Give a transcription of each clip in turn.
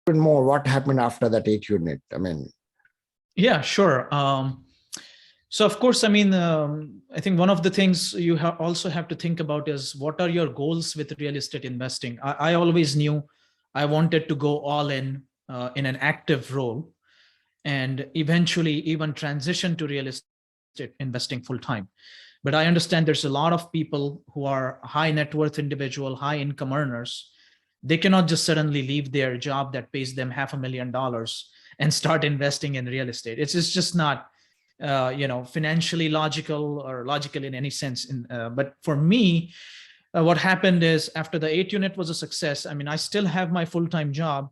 more what happened after that 8 unit. I mean, yeah, sure. So of course, I mean, I think one of the things you also have to think about is what are your goals with real estate investing. I always knew I wanted to go all in an active role, and eventually even transition to real estate investing full time. But I understand there's a lot of people who are high net worth individual, high income earners. They cannot just suddenly leave their job that pays them $500,000 and start investing in real estate. It's just not financially logical or logical in any sense. But for me, what happened is after the 8 unit was a success, I mean, I still have my full-time job,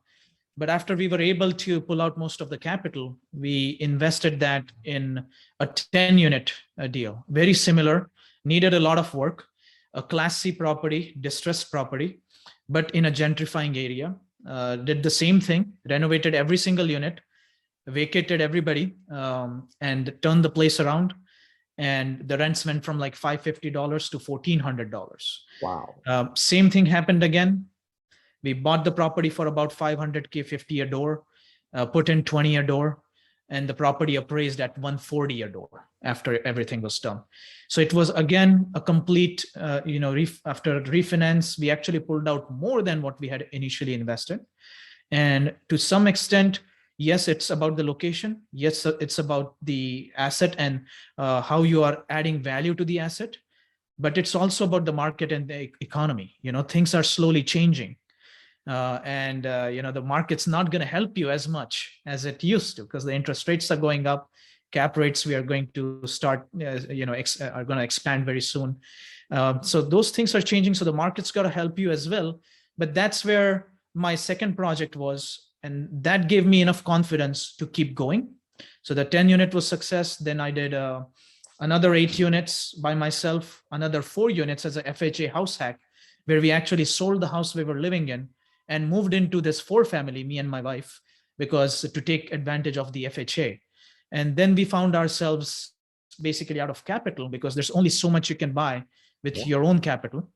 but after we were able to pull out most of the capital, we invested that in a 10-unit deal. Very similar, needed a lot of work, a Class C property, distressed property, but in a gentrifying area. Did the same thing, renovated every single unit, vacated everybody, and turned the place around. And the rents went from like $550 to $1,400. wow. Same thing happened again. We bought the property for about 500K, 50 a door, put in 20 a door, and the property appraised at 140 a door after everything was done. So it was again a complete, after refinance, we actually pulled out more than what we had initially invested. And to some extent, yes, it's about the location. Yes, it's about the asset and how you are adding value to the asset. But it's also about the market and the economy. Things are slowly changing. The market's not going to help you as much as it used to, because the interest rates are going up. Cap rates we are going to start are going to expand very soon. So those things are changing, so the market's got to help you as well. But that's where my second project was, and that gave me enough confidence to keep going. So the 10-unit was success. Then I did another 8 units by myself, another 4 units as a FHA house hack, where we actually sold the house we were living in and moved into this 4-family, me and my wife, because to take advantage of the FHA. And then we found ourselves basically out of capital, because there's only so much you can buy with your own capital.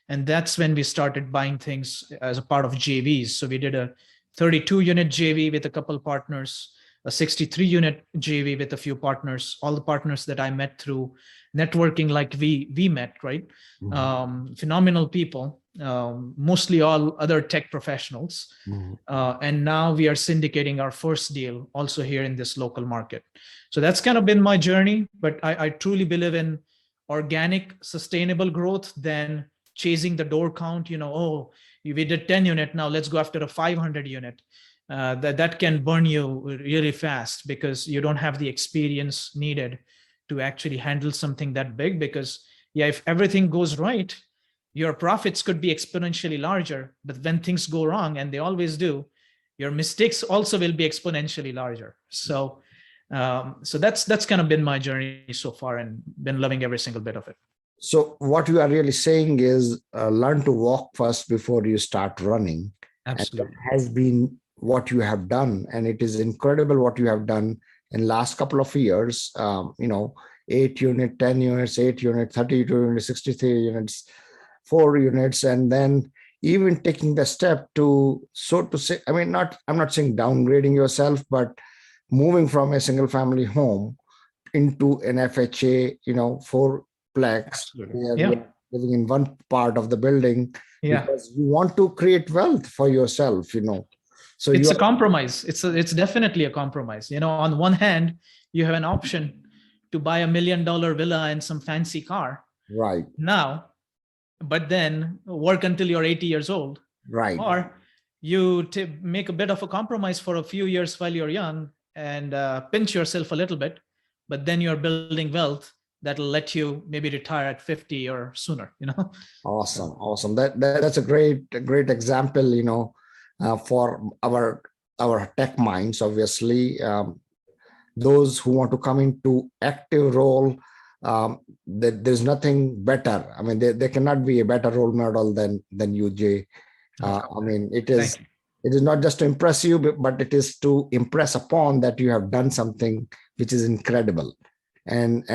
And that's when we started buying things as a part of JVs. So we did a 32-unit JV with a couple partners, a 63-unit JV with a few partners, all the partners that I met through networking like we met, right? Mm-hmm. Phenomenal people, mostly all other tech professionals. Mm-hmm. And now we are syndicating our first deal also here in this local market. So that's kind of been my journey, but I truly believe in organic, sustainable growth than chasing the door count. We did 10 unit, now let's go after a 500 unit. That can burn you really fast, because you don't have the experience needed to actually handle something that big. Because if everything goes right, your profits could be exponentially larger, but when things go wrong, and they always do, your mistakes also will be exponentially larger. So that's kind of been my journey so far, and been loving every single bit of it. So what you are really saying is learn to walk first before you start running. Absolutely. And that has been what you have done. And it is incredible what you have done in last couple of years. 8 unit, 10 units, 8 units, 32 units, 63 units, 4 units, and then even taking the step to, so to say, I'm not saying downgrading yourself, but moving from a single family home into an FHA, 4-plex, where you're living in one part of the building, because you want to create wealth for yourself, So it's a compromise. It's definitely a compromise. On one hand, you have an option to buy $1 million villa and some fancy car right now, but then work until you're 80 years old. Right. Or you make a bit of a compromise for a few years while you're young and pinch yourself a little bit, but then you're building wealth that'll let you maybe retire at 50 or sooner. Awesome. That's a great example, for our tech minds. Obviously, those who want to come into active role, there's nothing better. I mean, there cannot be a better role model than you, Jay. It is not just to impress you, but it is to impress upon that you have done something which is incredible. And